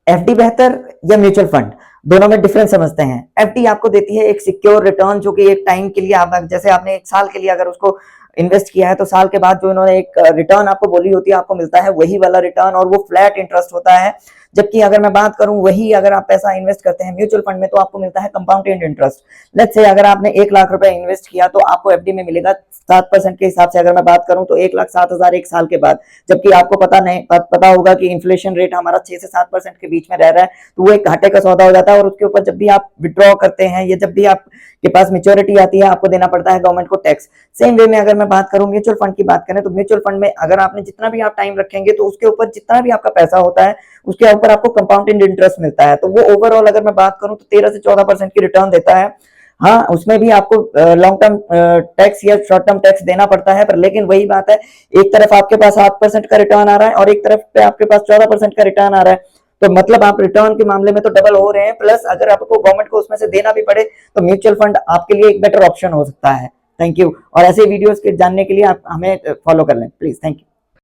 FD बेहतर या mutual fund, दोनों में डिफरेंस समझते हैं। एफडी आपको देती है एक सिक्योर रिटर्न, जो कि एक टाइम के लिए आप, जैसे आपने एक साल के लिए अगर उसको इन्वेस्ट किया है तो साल के बाद जो इन्होंने एक रिटर्न आपको बोली होती है आपको मिलता है वही वाला रिटर्न, और वो फ्लैट इंटरेस्ट होता है। जबकि अगर मैं बात करूं वही अगर आप पैसा इन्वेस्ट करते हैं म्यूचुअल फंड में तो आपको मिलता है कंपाउंडेड इंटरेस्ट। लेट्स से अगर आपने 1 लाख रुपए इन्वेस्ट किया तो आपको एफडी में मिलेगा 7% के हिसाब से, अगर मैं बात करूं तो 1,07,000 एक साल के बाद। जबकि आपको पता होगा कि इन्फ्लेशन रेट हमारा 6 से 7% के बीच में रह रहा है, तो वो एक घाटे का सौदा हो जाता है। और उसके ऊपर जब भी आप विड्रॉ करते हैं या जब भी आपके पास मेच्योरिटी आती है आपको देना पड़ता है गवर्नमेंट को टैक्स। सेम वे में अगर मैं बात करूं म्यूचुअल फंड की बात करें तो म्यूचुअल फंड में अगर आपने जितना भी आप टाइम रखेंगे तो उसके ऊपर जितना भी आपका पैसा होता है उसके ऊपर आपको कंपाउंडेड इंटरेस्ट मिलता है। तो वो ओवरऑल अगर मैं बात करूं तो 13 से 14% की रिटर्न देता है। हाँ, उसमें भी आपको लॉन्ग टर्म टैक्स या शॉर्ट टर्म टैक्स देना पड़ता है, पर लेकिन वही बात है, एक तरफ आपके पास 8% का रिटर्न आ रहा है और एक तरफ पे आपके पास 14% का रिटर्न आ रहा है। तो मतलब आप रिटर्न के मामले में तो डबल हो रहे हैं, प्लस अगर आपको गवर्नमेंट को उसमें से देना भी पड़े तो म्यूचुअल फंड आपके लिए एक बेटर ऑप्शन हो सकता है। Thank you. और ऐसे वीडियोस के जानने के लिए आप हमें फॉलो कर लें प्लीज। Thank you.